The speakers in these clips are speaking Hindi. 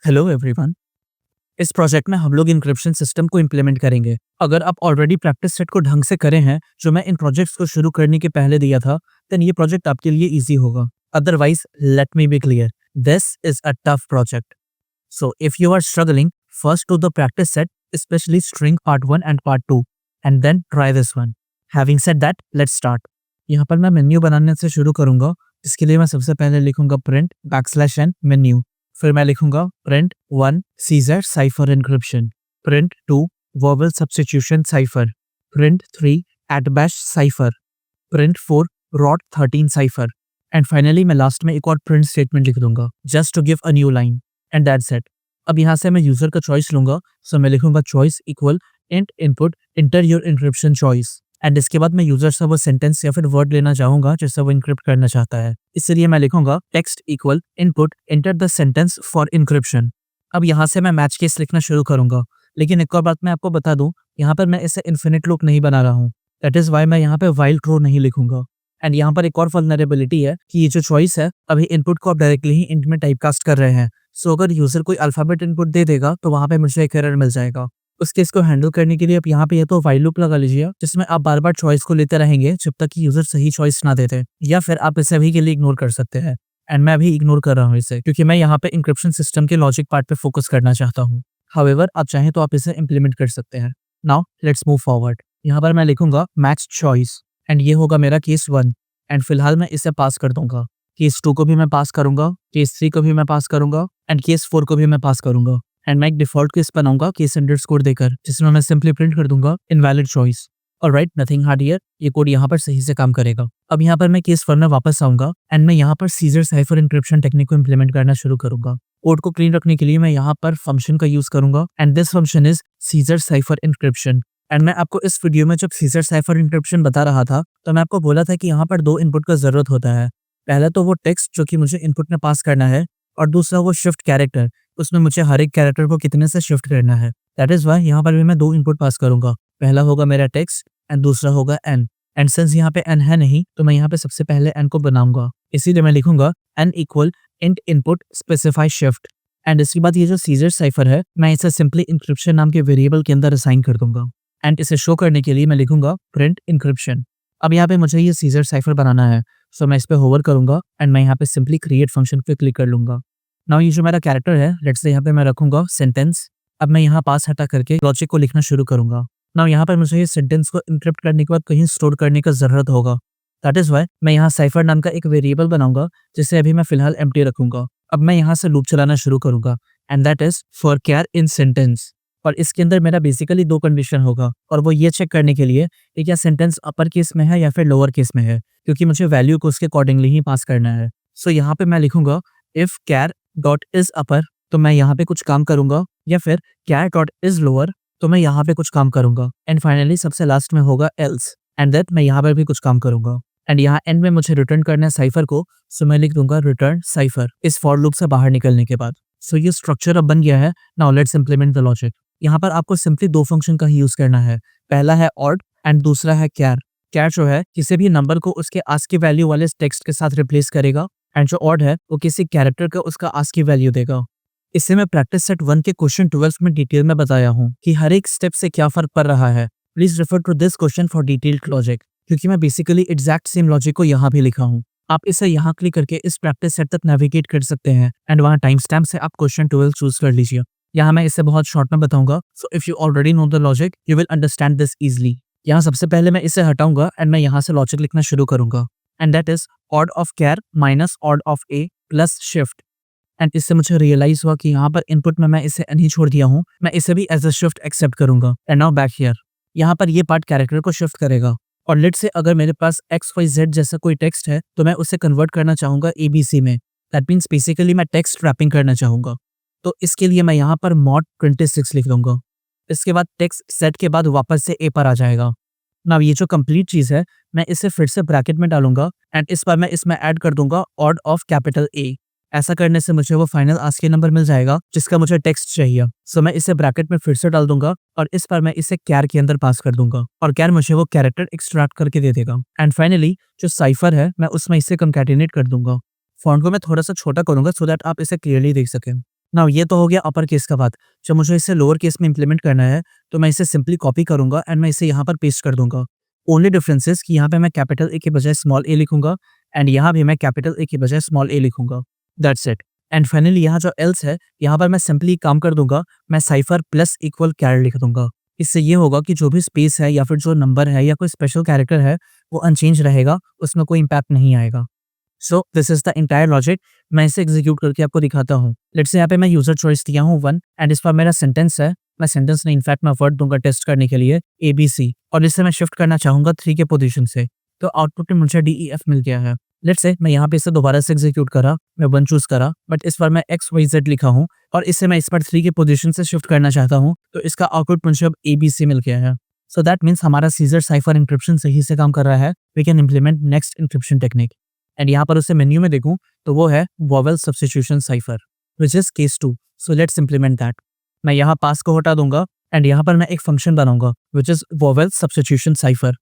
Hello everyone. इस प्रोजेक्ट में हम लोग इंक्रिप्शन सिस्टम को इम्प्लीमेंट करेंगे। अगर आप ऑलरेडी प्रैक्टिस सेट को ढंग से करे हैं जो मैं इन प्रोजेक्ट्स को शुरू करने के पहले दिया था, देन ये प्रोजेक्ट आपके लिए इजी होगा। Otherwise let me be clear, this is a tough project. So if you are struggling, first do the practice set, specially string part 1 and part 2, and then try this one. Having said that, let's start. यहाँ पर मैं मेन्यू बनाने से शुरू करूंगा। इसके लिए मैं सबसे पहले लिखूंगा प्रिंट बैकस्लैश n मेन्यू। फिर मैं लिखूंगा print 1 Caesar cipher encryption, print 2 verbal substitution cipher, print 3 atbash cipher, print 4 rot 13 cipher, and finally मैं लास्ट में एक और प्रिंट स्टेटमेंट लिख दूंगा just to give a new line, and that's it. अब यहाँ से मैं यूजर का चॉइस लूंगा, सो मैं लिखूंगा choice equal int input enter your encryption choice, and इसके बाद मैं यूजर से वो सेंटेंस या फिर वर्ड लेना चाहूंगा जिससे वो इंक्रिप्ट करना चाहता है। इसलिए मैं लिखूंगा text equal input enter the sentence for encryption. अब यहाँ से मैं मैच केस लिखना शुरू करूंगा, लेकिन एक और बात मैं आपको बता दूं, यहाँ पर मैं इसे इन्फिनिट लूप नहीं बना रहा हूँ। दैट इज वाई मैं यहाँ पे व्हाइल ट्रू नहीं लिखूंगा। एंड यहाँ पर एक और वल्नरेबिलिटी है कि ये जो चॉइस है, अभी इनपुट को आप डायरेक्टली ही इंट में टाइपकास्ट कर रहे हैं। सो अगर यूजर कोई अल्फाबेट इनपुट दे देगा तो वहां पे मुझे एक एरर मिल जाएगा। उस केस को हैंडल करने के लिए आप यहाँ पे या तो व्हाइल लूप लगा लीजिए, जिसमें आप बार बार चॉइस को लेते रहेंगे जब तक कि यूजर सही चॉइस ना देते, या फिर आप इसे अभी के लिए इग्नोर कर सकते हैं। एंड मैं अभी इग्नोर कर रहा हूँ इसे, क्योंकि मैं यहाँ पे इंक्रिप्शन सिस्टम के लॉजिक पार्ट पे फोकस करना चाहता हूँ। हाउएवर आप चाहें तो आप इसे इम्प्लीमेंट कर सकते हैं। Now let's move forward. यहाँ पर मैं लिखूंगा मैच चॉइस, एंड ये होगा मेरा केस 1, एंड फिलहाल मैं इसे पास कर दूंगा। केस 2 को भी मैं पास करूंगा, केस 3 को भी मैं पास करूंगा, एंड केस 4 को भी मैं पास करूंगा। एंड मैं एक डिफॉल्ट केस बनाऊंगा केस अंडरस्कोर देकर, जिसमें मैं सिंपली प्रिंट कर दूंगा invalid choice. Alright, nothing hard here, ये कोड यहाँ पर सही से काम करेगा। अब यहाँ पर मैं केस 1 में वापस आऊंगा, एंड मैं यहाँ पर सीजर साइफर इंक्रिप्शन टेक्निक को इम्प्लीमेंट करना शुरू करूंगा। कोड को क्लीन रखने के लिए मैं यहाँ पर फंक्शन का यूज करूंगा, and this function is Caesar cipher encryption. And मैं आपको इस वीडियो में जब सीजर साइफर इंक्रिप्शन बता रहा था, तो मैं आपको बोला था कि यहाँ पर 2 इनपुट का जरूरत होता है। पहला तो वो टेक्स्ट जो कि मुझे इनपुट में पास करना है, और दूसरा वो शिफ्ट कैरेक्टर, उसमें मुझे हर एक कैरेक्टर को कितने से शिफ्ट करना है। दैट इज वाई यहाँ पर भी मैं 2 इनपुट पास करूंगा। पहला होगा मेरा टेक्स्ट एंड दूसरा होगा एन। एंड सिंस यहाँ पे एन है नहीं, तो मैं यहाँ पे सबसे पहले एन को बनाऊंगा। इसीलिए मैं लिखूंगा n equal int input specify shift. And इसके बाद ये जो सीजर साइफर है, मैं इसे सिंपली इंक्रिप्शन नाम के वेरिएबल के अंदर असाइन कर दूंगा। एंड इसे शो करने के लिए मैं लिखूंगा प्रिंट इंक्रिप्शन। अब यहाँ पे मुझे ये सीजर साइफर बनाना है, सो मैं इस पे होवर करूंगा, एंड मैं यहाँ पे सिंपली क्रिएट फंक्शन पे क्लिक कर लूंगा। नाउ ये जो मेरा कैरेक्टर है, लेट्स से यहाँ पे मैं रखूंगा सेंटेंस। अब मैं यहाँ पास हटा करके लॉजिक को लिखना शुरू करूंगा। नाउ यहाँ पर मुझे ये सेंटेंस को इंक्रिप्ट करने के बाद कहीं स्टोर करने का जरूरत होगा। दैट इज वाई मैं यहाँ साइफर नाम का एक वेरिएबल बनाऊंगा, जिसे अभी मैं फिलहाल एम्प्टी रखूंगा। अब मैं यहाँ से लूप चलाना शुरू करूंगा, and that is for char in sentence. और इसके अंदर मेरा बेसिकली 2 कंडीशन होगा, और वो ये चेक करने के लिए कि क्या सेंटेंस अपर केस में है या फिर लोअर केस में है, क्योंकि मुझे वैल्यू को उसके अकॉर्डिंगली ही पास करना है। सो यहाँ पे मैं लिखूंगा if char dot is upper, तो मैं यहाँ पे कुछ काम करूंगा, या फिर कैर डॉट इज लोअर, तो मैं यहाँ पे कुछ काम करूंगा। एंड फाइनली सबसे लास्ट में होगा एल्स, एंड दैट मैं यहाँ पर भी कुछ काम करूंगा। एंड यहाँ एंड में मुझे रिटर्न करना है साइफर को, सो मैं लिख दूंगा रिटर्न साइफर इस फॉर लूप से बाहर निकलने के बाद। सो ये स्ट्रक्चर अब बन गया है। Now let's implement the logic. यहाँ पर आपको सिंपली 2 फंक्शन का ही यूज करना है। पहला है ऑड एंड दूसरा है कैर। कैर जो है किसी भी नंबर को उसके आस्की वैल्यू वाले टेक्स्ट के साथ रिप्लेस करेगा, एंड जो ऑड है वो किसी कैरेक्टर का उसका आस्की वैल्यू देगा। इसे मैं प्रैक्टिस सेट 1 के क्वेश्चन 12 में डिटेल में बताया हूँ कि हर एक स्टेप से क्या फर्क पड़ रहा है। Please refer to this question for detailed logic, क्योंकि मैं बेसिकली एग्जैक्ट सेम लॉजिक को यहाँ भी लिखा हूँ। आप इसे यहाँ क्लिक करके इस प्रैक्टिस सेट तक नेविगेट कर सकते हैं, एंड वहाँ टाइम स्टैम्प से आप क्वेश्चन 12 चूज कर लीजिए। यहाँ मैं इसे बहुत शॉर्ट में बताऊंगा, सो if you already know the logic you will understand this easily. यहाँ सबसे पहले मैं इसे हटाऊंगा, एंड मैं यहाँ से लॉजिक लिखना शुरू करूंगा, and that is ord of char minus ord of A plus shift. And इससे मुझे रियलाइज हुआ कि यहाँ पर इनपुट में मैं इसे एन ही छोड़ दिया हूँ, मैं इसे भी एज अ शिफ्ट एक्सेप्ट करूंगा। एंड नाउ बैक हियर, यहाँ पर ये पार्ट कैरेक्टर को शिफ्ट करेगा, और लेट से अगर मेरे पास XYZ जैसा कोई टेक्स्ट है, तो मैं उसे कन्वर्ट करना चाहूंगा ABC में। दैट मीन्स बेसिकली मैं टेक्स्ट रैपिंग करना चाहूंगा, तो इसके लिए मैं यहाँ पर mod 26 लिख दूंगा। इसके बाद टेक्स्ट सेट के बाद वापस से A पर आ जाएगा। नाउ ये जो कंप्लीट चीज है, मैं इसे फिर से ब्रैकेट में डालूंगा, एंड इस बार मैं इसमें ऐड कर दूंगा ऑड ऑफ कैपिटल A। ऐसा करने से मुझे वो फाइनल आस्की नंबर मिल जाएगा जिसका मुझे टेक्स्ट चाहिए। सो मैं इसे ब्रैकेट में फिर से डाल दूंगा, और इस बार मैं इसे कैर के अंदर पास कर दूंगा, और कैर मुझे वो कैरेक्टर एक्सट्रैक्ट करके दे देगा। एंड फाइनली जो साइफर है, मैं उसमें इसे कंकैटिनेट कर दूंगा। फॉन्ट को मैं थोड़ा सा छोटा करूंगा सो दैट आप इसे क्लियरली देख सकें। नाउ ये तो हो गया अपर केस का बात। जब मुझे इसे लोअर केस में इम्प्लीमेंट करना है, तो मैं इसे सिंपली कॉपी करूँगा एंड मैं इसे यहाँ पर पेस्ट कर दूँगा। ओनली डिफरेंस इज़ कि यहाँ पे मैं कैपिटल ए के बजाय स्मॉल ए लिखूँगा एंड यहाँ भी मैं कैपिटल ए के बजाय स्मॉल ए लिखूँगा। That's it. एंड फाइनली यहाँ जो एल्स है, यहाँ पर मैं सिंपली काम कर दूँगा, मैं साइफर प्लस इक्वल कैर लिख दूँगा। इससे ये होगा कि जो भी स्पेस है या फिर जो नंबर है या कोई स्पेशल कैरेक्टर है, वो अनचेंज रहेगा, उसमें कोई इम्पैक्ट नहीं आएगा। So this is the entire logic. मैं इसे एग्जीक्यूट करके आपको दिखाता हूँ। लेट्स से यहाँ पे मैं यूजर चॉइस दिया हूँ 1 एंड इस पर मेरा सेंटेंस है। मैं सेंटेंस नहीं, इनफैक्ट मैं वर्ड दूंगा टेस्ट करने के लिए ABC और इसे मैं शिफ्ट करना चाहूंगा 3 के पोजीशन से। तो आउटपुट में मुझे DEF मिल गया है। लेट्स से मैं यहाँ पे इसे दोबारा से एग्जीक्यूट करा, मैं 1 चूज करा, बट इस बार मैं XYZ लिखा हूँ और इसे मैं इस बार 3 के पोजीशन से शिफ्ट करना चाहता हूँ, तो इसका आउटपुट मुझे अब ABC मिल गया है। सो दैट मीन्स हमारा सीजर साइफर इंक्रिप्शन सही से काम कर रहा है। We can implement next encryption technique and यहाँ पर उसे मेन्यू में देखूं तो वो है vowel substitution cipher which is case 2। So let's implement that. मैं यहाँ पास को हटा दूंगा एंड यहाँ पर मैं एक फंक्शन बनाऊंगा which is vowel substitution cipher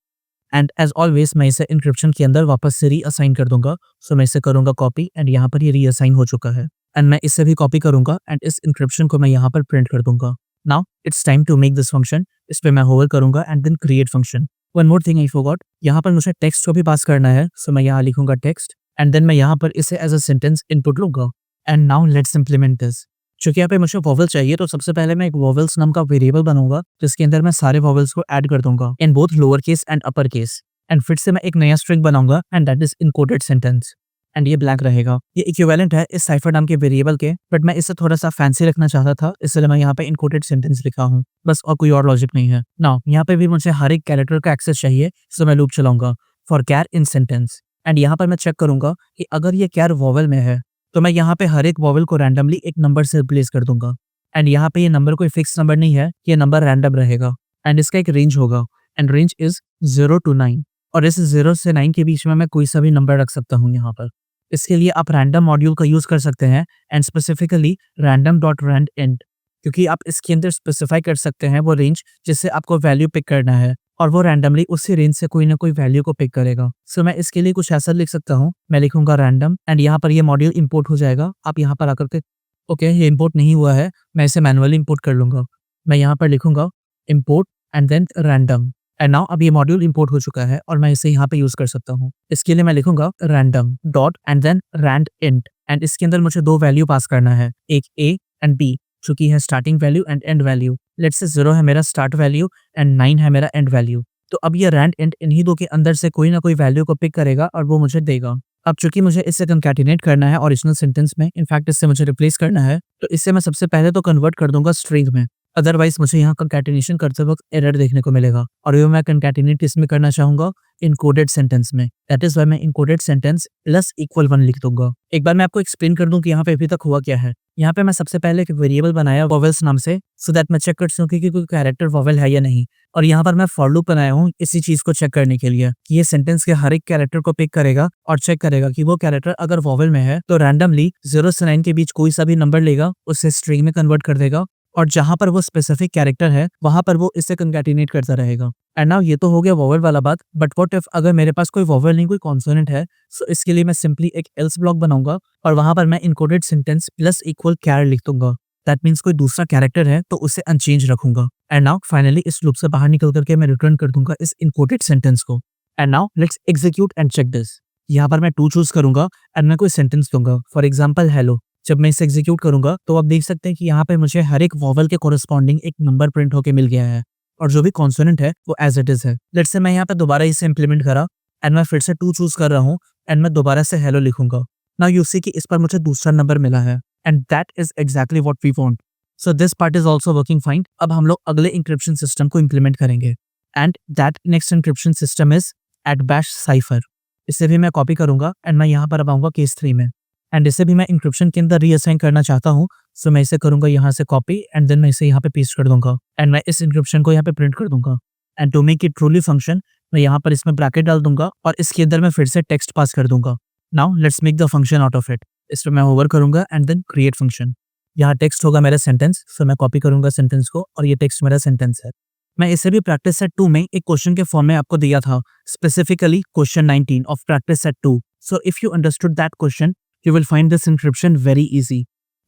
and as always मैं इसे इंक्रिप्शन के अंदर वापस से रीअसाइन कर दूंगा। सो मैं इसे करूंगा कॉपी एंड यहाँ पर ये रीअसाइन हो चुका है एंड मैं इसे भी कॉपी करूंगा एंड इस इंक्रिप्शन को मैं यहाँ पर प्रिंट कर दूंगा। Now it's time to make this function. इस पे मैं होवर करूंगा and then create function. One more thing I forgot, यहाँ पर मुझे टेक्स्ट को भी पास करना है। सो मैं यहाँ लिखूंगा टेक्स्ट एंड देन मैं यहाँ पर इसे एज अ सेंटेंस इनपुट लूंगा and now let's implement this. चूंकि यहाँ पे मुझे वॉवल चाहिए, तो सबसे पहले मैं एक वॉवल्स नाम का वेरिएबल बनाऊंगा जिसके अंदर मैं सारे वॉवल्स को ऐड कर दूंगा in both lower case and upper case and फिर से मैं एक नया स्ट्रिंग बनाऊंगा and that is encoded sentence and ये ब्लैंक रहेगा। ये इक्विवेलेंट है इस साइफर नाम के वेरिएबल के, बट मैं इसे थोड़ा सा फैंसी रखना चाहता था, इसलिए मैं यहाँ पे इनकोडेड सेंटेंस लिखा हूँ बस, और कोई और लॉजिक नहीं है। नाउ यहाँ पे भी मुझे हर एक कैरेक्टर का एक्सेस चाहिए, सो मैं लूप चलाऊंगा for char in sentence and यहाँ पर मैं चेक करूंगा कि अगर ये कैर वॉवल में है तो मैं यहाँ पे हर एक वॉवल को रैंडमली एक नंबर से रिप्लेस कर दूंगा एंड यहाँ पे ये नंबर कोई फिक्स नंबर नहीं है, ये नंबर रैंडम रहेगा एंड इसका एक रेंज होगा एंड रेंज इज 0 to 9 और इस 0 से 9 के बीच में मैं कोई सा भी नंबर रख सकता हूँ यहाँ पर। इसके लिए आप रैंडम मॉड्यूल का यूज कर सकते हैं एंड स्पेसिफिकली random.randint, क्योंकि आप इसके अंदर स्पेसिफाई कर सकते हैं वो रेंज जिससे आपको वैल्यू पिक करना है और वो रैंडमली उसी रेंज से कोई ना कोई वैल्यू को पिक करेगा। सो मैं इसके लिए कुछ ऐसा लिख सकता हूँ, मैं लिखूंगा रैंडम एंड यहाँ पर ये मॉड्यूल इंपोर्ट हो जाएगा। आप यहाँ पर आकर के ओके ये इंपोर्ट नहीं हुआ है, मैं इसे मैनुअली इंपोर्ट कर लूंगा। मैं यहाँ पर लिखूंगा import and then random and now अब ये मॉड्यूल इंपोर्ट हो चुका है और मैं इसे यहाँ पे यूज कर सकता हूँ। इसके लिए मैं लिखूंगा random dot and then rand int and इसके अंदर मुझे 2 वैल्यू पास करना है, एक A एंड B, चूंकि है starting value and and value. Let's say 0 है मेरा स्टार्ट वैल्यू एंड 9 है मेरा एंड वैल्यू। तो अब ये रैंड इंट इन्हीं 2 के अंदर से कोई ना कोई वैल्यू को पिक करेगा और वो मुझे देगा। अब चूंकि मुझे इससे कंकैटिनेट करना है ओरिजिनल सेंटेंस में, इनफैक्ट इससे मुझे रिप्लेस करना है, तो इससे मैं सबसे पहले तो कन्वर्ट कर दूंगा स्ट्रिंग में, अदरवाइज मुझे यहाँ कंकैटिनेशन करते वक्त एरर देखने को मिलेगा और ये मैं कंकैटिनेट इसमें करना चाहूंगा इनकोडेड सेंटेंस में। दैट इज व्हाई मैं इनकोडेड सेंटेंस प्लस इक्वल 1 लिख दूंगा। एक बार मैं आपको एक्सप्लेन कर दूं कि यहाँ पे अभी तक हुआ क्या है। यहाँ पे मैं सबसे पहले एक वेरिएबल बनाया वॉवेल्स नाम से, सो दैट मैं चेक कर सकूं कि कोई कैरेक्टर वॉवेल है या नहीं, और यहाँ पर मैं फॉर लूप बनाया हूँ इसी चीज को चेक करने के लिए कि ये सेंटेंस के हर एक कैरेक्टर को पिक करेगा और चेक करेगा कि वो कैरेक्टर अगर वॉवेल में है तो रैंडमली 0 से 9 के बीच कोई सा भी नंबर लेगा, उसे स्ट्रिंग में कन्वर्ट कर देगा और जहां पर वो स्पेसिफिक कैरेक्टर है वहां पर वो इसे कंकैटिनेट करता रहेगा। एंड नाउ ये तो हो गया वॉवेल वाला बात, बट व्हाट इफ अगर मेरे पास कोई वॉवेल नहीं, कोई कॉन्सोनेंट है, सो इसके लिए मैं सिंपली एक एल्स ब्लॉक बनाऊंगा और वहां पर मैं इनकोडेड सेंटेंस प्लस इक्वल कैर लिख दूंगा। दैट मीन्स कोई दूसरा कैरेक्टर है तो उसे अनचेंज रखूंगा। एंड नाउ फाइनली इस लूप से बाहर निकल करके मैं रिटर्न कर दूंगा इस इनकोडेड सेंटेंस को। And now let's execute and check this. यहाँ पर मैं 2 चूज करूंगा एंड मैं कोई सेंटेंस दूंगा, फॉर एग्जाम्पल हेलो। जब मैं इसे एग्जीक्यूट करूंगा तो आप देख सकते हैं कि यहाँ पे मुझे हर एक वॉवल के कोरिस्पॉन्डिंग एक नंबर प्रिंट होके मिल गया है और जो भी कॉन्सोनेंट है वो एज इट इज है। लेट्स से मैं यहाँ पे दोबारा इसे इंप्लीमेंट करा एंड मैं फिर से 2 चूज कर रहा हूँ एंड मैं दोबारा से हेलो लिखूंगा। नाउ यू सी कि इस पर मुझे दूसरा नंबर मिला है and that is exactly what we want. So this part is also working fine. अब हम लोग अगले इंक्रिप्शन सिस्टम को इम्प्लीमेंट करेंगे and that next encryption system is @bash cipher. इसे भी मैं कॉपी करूंगा एंड मैं यहाँ पर अब आऊंगा केस 3 में एंड इसे भी मैं इंक्रिप्शन के अंदर रीअसाइन करना चाहता हूँ। सो मैं इसे करूंगा यहाँ से कॉपी एंड देन मैं इसे यहाँ पे पेस्ट कर दूंगा एंड मैं इस इंक्रिप्शन को यहाँ पे प्रिंट कर दूंगा and to make it truly function मैं यहाँ पर इसमें ब्रैकेट डाल दूंगा और इसके अंदर मैं फिर से टेक्स्ट पास कर दूंगा। Now let's make the function out of it. इस पर मैं होवर करूंगा एंड देन क्रिएट फंक्शन। यहाँ टेक्स्ट होगा मेरा सेंटेंस, सो मैं कॉपी करूंगा सेंटेंस को और ये टेक्स्ट मेरा सेंटेंस है। मैं इसे भी प्रैक्टिस सेट 2 में एक क्वेश्चन के फॉर्म में आपको दिया था, specifically question 19 of practice set 2। So if you understood that question you will find this encryption very easy.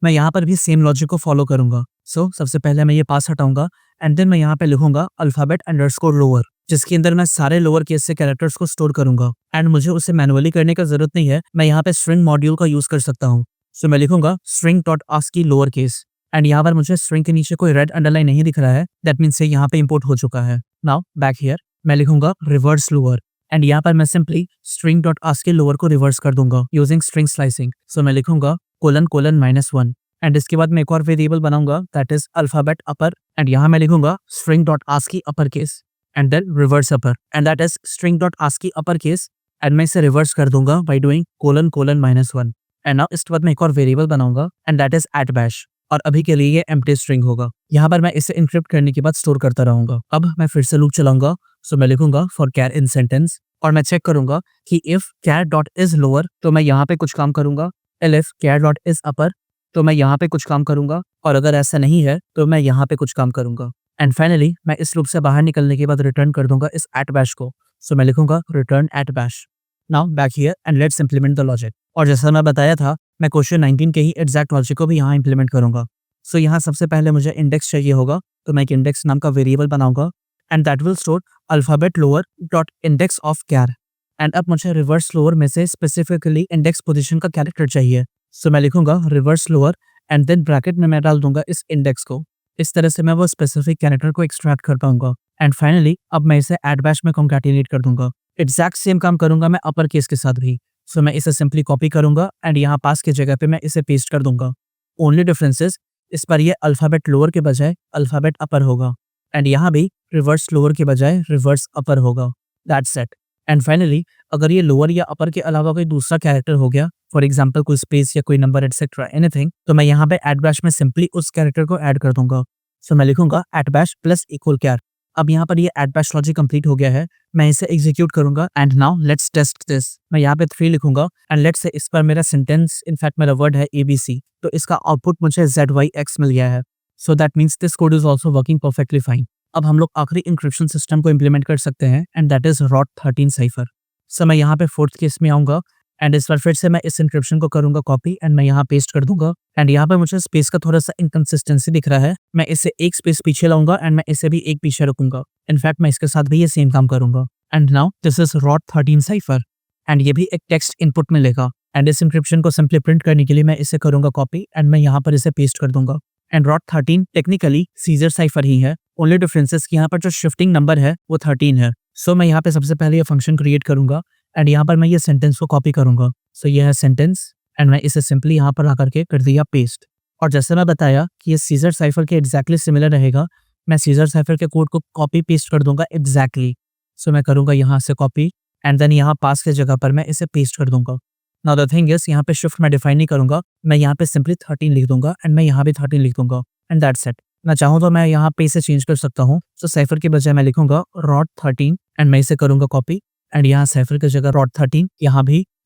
मैं यहाँ पर भी सेम लॉजिक को फॉलो करूंगा। सो सबसे पहले मैं ये पास हटाऊंगा एंड देन मैं यहाँ पे लिखूंगा अल्फाबेट अंडरस्कोर लोअर, जिसके अंदर मैं सारे लोअर केस से कैरेक्टर्स को स्टोर करूंगा एंड मुझे उसे मैनुअली करने का जरूरत नहीं है, मैं यहाँ पे स्ट्रिंग मॉड्यूल का यूज कर सकता हूँ। सो मैं लिखूंगा string dot ASCII lower case and यहाँ पर मुझे स्ट्रिंग के नीचे कोई रेड अंडरलाइन नहीं दिख रहा है, दैट मीन्स यहाँ पे इंपोर्ट हो चुका है। नाउ बैक हियर मैं लिखूंगा रिवर्स लोअर एंड यहाँ पर मैं simply string dot ASCII lower को रिवर्स कर दूंगा यूजिंग स्ट्रिंग स्लाइसिंग। सो मैं लिखूंगा ::-1 एंड इसके बाद मैं एक और वेरिएबल बनाऊंगा that is alphabet upper and यहाँ मैं लिखूंगा string dot ASCII upper case and then reverse upper and that is string dot ASCII upper case and मैं इसे रिवर्स कर दूंगा बाय डूइंग ::-1 एंड नाउ इसके बाद मैं एक और वेरिएबल बनाऊंगा एंड दैट इज @bash और अभी के लिए ये एम्प्टी स्ट्रिंग होगा। यहाँ पर मैं इसे इंक्रिप्ट करने के बाद स्टोर करता रहूंगा। अब मैं फिर से लूप चलाऊंगा। सो मैं लिखूंगा फॉर कैर इन सेंटेंस और मैं चेक करूंगा कि if char dot is lower तो मैं यहाँ पे कुछ काम करूंगा, if char dot is upper तो मैं यहाँ पे कुछ काम करूंगा और अगर ऐसा नहीं है तो मैं यहाँ पे कुछ काम करूंगा। एंड फाइनली मैं इस लूप से बाहर निकलने के बाद रिटर्न कर दूंगा इस @bash को। सो मैं लिखूंगा return @bash। Now back here and let's implement the logic. और जैसा मैं बताया था मैं क्वेश्चन 19 के ही एग्जैक्ट लॉजिक को भी यहाँ इंप्लीमेंट करूंगा। सो यहाँ सबसे पहले मुझे इंडेक्स चाहिए होगा, तो मैं एक इंडेक्स नाम का वेरिएबल बनाऊंगा and that will store alphabet lower dot index of char and अब मुझे रिवर्स लोअर में से स्पेसिफिकली इंडेक्स पोजीशन का कैरेक्टर चाहिए। सो मैं लिखूंगा reverse lower and then bracket में मैं डाल दूंगा इस इंडेक्स को। इस तरह से मैं वो स्पेसिफिक कैरेक्टर को एक्सट्रैक्ट कर पाऊंगा एंड फाइनली अब मैं इसे @bash में कॉन्कैटिनेट कर दूंगा। एग्जैक्ट सेम काम करूंगा मैं अपर केस के साथ भी। सो मैं इसे सिंपली कॉपी करूंगा एंड यहाँ पास की जगह पे मैं इसे पेस्ट कर दूंगा। ओनली डिफरेंसेस इस पर ये अल्फाबेट लोअर के बजाय अल्फाबेट अपर होगा एंड यहाँ भी रिवर्स लोअर के बजाय रिवर्स अपर होगा। That's it. एंड फाइनली अगर ये लोअर या अपर के अलावा कोई दूसरा कैरेक्टर हो गया, फॉर एग्जाम्पल कोई स्पेस या कोई नंबर एटसेट्रा एनीथिंग, तो मैं यहाँ पे @bash में सिंपली उस कैरेक्टर को ऐड कर दूंगा। सो मैं लिखूंगा @bash प्लस इक्वल कैर। अब यहाँ पर ये @bash लॉजिक कंप्लीट हो गया है, मैं इसे एग्जीक्यूट करूंगा and now let's test this. मैं यहाँ पे 3 लिखूंगा एंड लेट्स से इस पर मेरा सेंटेंस इनफैक्ट मेरा वर्ड है ABC, तो इसका आउटपुट मुझे ZYX मिल गया है। So that means this code is also working perfectly fine. अब हम लोग आखिरी इंक्रिप्शन सिस्टम को इम्प्लीमेंट कर सकते हैं and that is ROT13 cipher. So मैं यहाँ पे 4th केस में आऊंगा एंड इस बार फिर से मैं इस इंक्रिप्शन को करूंगा कॉपी एंड मैं यहाँ पेस्ट कर दूंगा एंड यहाँ पे मुझे स्पेस का थोड़ा सा इनकंसिस्टेंसी दिख रहा है, मैं इसे एक स्पेस पीछे लाऊंगा एंड मैं इसे भी एक पीछे रखूंगा। इनफैक्ट मैं इसके साथ भी ये सेम काम करूंगा and now this is ROT13 cipher and ये भी एक टेक्स्ट इनपुट मिलेगा एंड इस इंक्रिप्शन को सिंपली प्रिंट करने के लिए मैं इसे करूंगा कॉपी एंड मैं यहाँ पर इसे पेस्ट कर दूंगा। And ROT13 technically Caesar cipher ही है, ओनली डिफरेंसेस कि यहाँ पर जो शिफ्टिंग नंबर है वो 13 है। सो मैं यहाँ पे सबसे पहले ये फंक्शन क्रिएट करूंगा एंड यहाँ पर मैं ये सेंटेंस को कॉपी करूंगा। सो ये है सेंटेंस एंड मैं इसे सिंपली यहाँ पर आकर के कर दिया पेस्ट। और जैसे मैं बताया कि ये सीजर साइफर के एग्जैक्टली सिमिलर रहेगा, मैं सीजर साइफर के कोड को कॉपी पेस्ट कर दूंगा एग्जैक्टली। सो मैं करूंगा यहाँ से कॉपी एंड देन यहाँ पास के जगह पर मैं इसे पेस्ट कर दूंगा। नाउ द थिंग इज यहाँ पे शिफ्ट मैं डिफाइन नहीं करूंगा, मैं यहाँ पे सिंपली 13 लिख दूंगा एंड मैं यहाँ भी 13 लिख दूंगा एंड दैट्स इट। मैं चाहूँ तो मैं यहाँ पे इसे चेंज कर सकता हूँ। सो साइफर के बजाय मैं लिखूंगा ROT13 एंड मैं इसे करूंगा कॉपी एंड यहाँ साइफर की जगह ROT13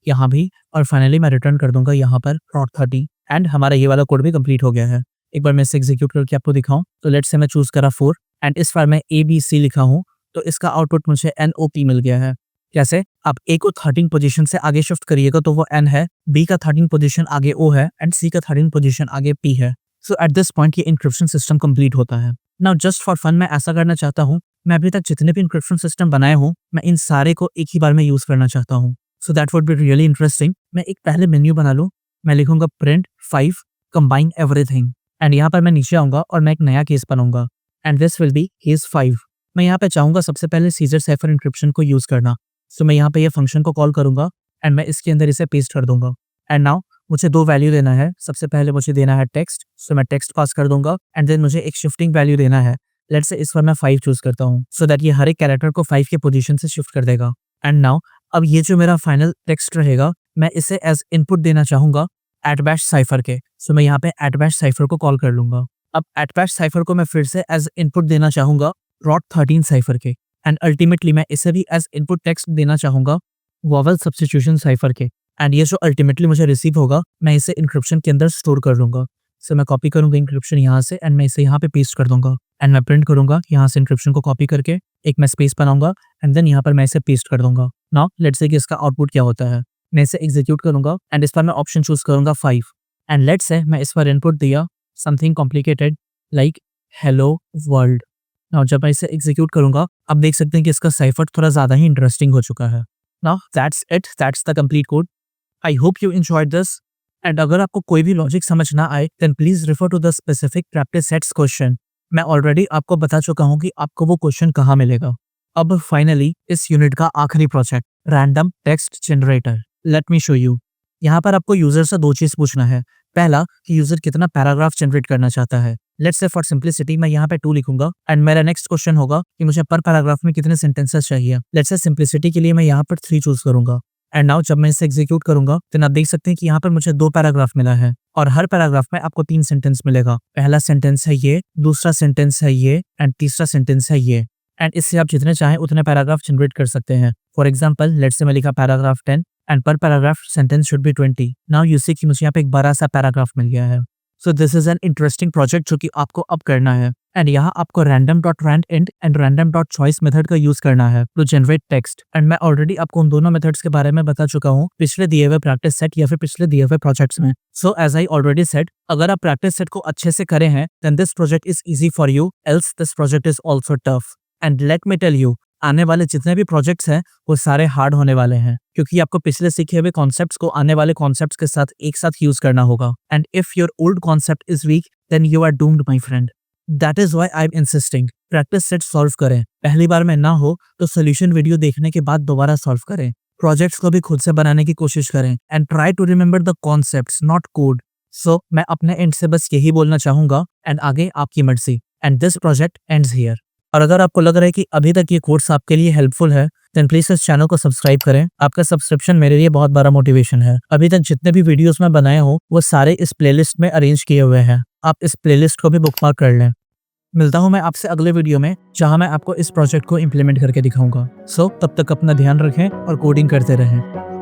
यहाँ भी और फाइनली मैं रिटर्न कर दूंगा यहाँ पर ROT13 एंड हमारा ये वाला कोड भी कंप्लीट हो गया है। एक बार मैं इसे एग्जीक्यूट करके आपको दिखाऊं तो लेट्स से मैं चूज करा 4 एंड इस बार मैं ABC लिखा हूँ तो इसका आउटपुट मुझे NOP मिल गया है। कैसे? आप A को 13 पोजीशन से आगे शिफ्ट करिएगा तो वो N है, B का 13 पोजीशन आगे O है एंड C का 13 पोजीशन आगे P है। सो एट दिस पॉइंट ये इंक्रिप्शन सिस्टम कंप्लीट होता है। नाउ जस्ट फॉर फन मैं ऐसा करना चाहता हूँ, मैं अभी तक जितने भी इंक्रिप्शन सिस्टम बनाए हूँ मैं इन सारे को एक ही बार में यूज करना चाहता हूँ। So that would be really interesting. मैं एक पहले मेन्यू बना लूँ, मैं लिखूंगा प्रिंट 5 कंबाइन एवरीथिंग एंड यहाँ पर मैं नीचे आऊंगा और मैं एक नया केस बनाऊंगा and this will be case 5। मैं यहाँ पे चाहूंगा सबसे पहले सीजर साइफर इंक्रिप्शन को यूज करना। सो मैं यहाँ पे ये फंक्शन को कॉल करूंगा एंड मैं इसके अंदर इसे पेस्ट कर दूंगा एंड नाउ मुझे 2 वैल्यू देना है। सबसे पहले मुझे देना है टेक्स्ट, सो मैं टेक्स्ट पास कर दूंगा एंड देन मुझे एक शिफ्टिंग वैल्यू देना है। लेट्स से इस बार मैं 5 चूज करता हूँ सो दैट ये हर एक कैरेक्टर को 5 के पोजीशन से शिफ्ट कर देगा। एंड नाउ अब ये जो मेरा फाइनल टेक्स्ट रहेगा मैं इसे एज इनपुट देना चाहूंगा @bash साइफर के। सो मैं यहाँ पे @bash साइफर को कॉल कर लूंगा। अब @bash साइफर को मैं फिर से एज इनपुट देना चाहूंगा ROT13 साइफर के एंड अल्टीमेटली मैं इसे भी एज इनपुट टेक्स्ट देना चाहूंगा वॉवल सब्स्टिट्यूशन साइफर के एंड ये जो अल्टीमेटली मुझे रिसीव होगा मैं इसे इंक्रिप्शन के अंदर स्टोर कर लूंगा। सो मैं कॉपी करूंगा इंक्रिप्शन यहाँ से एंड मैं इसे यहाँ पे पेस्ट कर दूंगा एंड मैं प्रिंट करूंगा यहाँ से इंक्रिप्शन को कॉपी करके एक मैं स्पेस बनाऊंगा एंड देन यहाँ पर मैं इसे पेस्ट कर दूंगा। नाउ लेट्स से कि इसका आउटपुट क्या होता है। मैं इसे एग्जीक्यूट करूंगा एंड इस पर मैं ऑप्शन चूज करूंगा 5 एंड लेट्स से मैं इस पर इनपुट दिया something complicated like hello world. Now जब मैं इसे एग्जीक्यूट करूंगा, आप देख सकते हैं कि इसका साइफर थोड़ा ज़्यादा ही इंटरेस्टिंग हो चुका है। Now that's it, that's the complete code. I hope you enjoyed this. And अगर आपको कोई भी लॉजिक समझ ना आए then please refer to the specific practice sets question. मैं ऑलरेडी आपको बता चुका हूँ कि आपको वो क्वेश्चन कहाँ मिलेगा। अब फाइनली इस यूनिट का आखिरी project, random text generator. Let me show you. यहाँ पर आपको यूजर से दो चीज पूछना है। पहला कि यूजर कितना पैराग्राफ जनरेट करना चाहता है। लेट्स से फॉर सिंप्लिसिटी मैं यहाँ पे 2 लिखूंगा एंड मेरा नेक्स्ट क्वेश्चन होगा कि मुझे पर पैराग्राफ में कितने सेंटेंसेस चाहिए। लेट्स से सिंप्लिसिटी के लिए मैं यहाँ पर 3 चूज करूंगा। एंड नाउ जब मैं इसे एग्जीक्यूट करूंगा तो आप देख सकते हैं कि यहाँ पर मुझे 2 पैराग्राफ मिला है और हर पैराग्राफ में आपको 3 सेंटेंस मिलेगा। पहला सेंटेंस है ये, दूसरा सेंटेंस है ये एंड तीसरा सेंटेंस है ये। एंड इससे आप जितने चाहें उतने पैराग्राफ जनरेट कर सकते हैं। फॉर एग्जाम्पल लेट्स से मैं लिखा paragraph 10 and per paragraph sentence should be 20। Now you see कि मुझे यहाँ पे एक बड़ा सा पैराग्राफ मिल गया है। So this is an interesting project जो कि आपको अब करना है। एंड यहाँ आपको random.randint एंड random.choice मेथड का यूज करना है टू जनरेट टेक्स्ट। एंड मैं ऑलरेडी आपको उन दोनों मेथड्स के बारे में बता चुका हूँ पिछले दिए हुए प्रैक्टिस सेट या फिर पिछले दिए हुए प्रोजेक्ट्स में। So as I already said, अगर आप प्रैक्टिस सेट को अच्छे से करे हैं then this project is easy for you, else this project is also tough. And let me tell you, आने वाले जितने भी प्रोजेक्ट्स हैं वो सारे हार्ड होने वाले हैं क्योंकि आपको पिछले सीखे हुए कॉन्सेप्ट्स को आने वाले कॉन्सेप्ट्स के साथ एक साथ यूज करना होगा। And if your old concept is weak then you are doomed my friend. That is why I am insisting, practice set solve करें। पहली बार में ना हो तो सोल्यूशन वीडियो देखने के बाद दोबारा सॉल्व करें। प्रोजेक्ट्स को भी खुद से बनाने की कोशिश करें and try to remember the concepts not code. So मैं अपने एंड से बस यही बोलना चाहूंगा एंड आगे आपकी मर्जी। And this project ends here. और अगर आपको लग रहा है कि अभी तक ये कोर्स आपके लिए हेल्पफुल है देन प्लीज इस चैनल को सब्सक्राइब करें। आपका सब्सक्रिप्शन मेरे लिए बहुत बड़ा मोटिवेशन है। अभी तक जितने भी वीडियोस मैं बनाया हूँ वो सारे इस प्लेलिस्ट में अरेंज किए हुए हैं। आप इस प्लेलिस्ट को भी बुकमार्क कर लें। मिलता हूँ मैं आपसे अगले वीडियो में जहाँ मैं आपको इस प्रोजेक्ट को इम्प्लीमेंट करके दिखाऊंगा। सो तब तक अपना ध्यान रखें और कोडिंग करते रहें।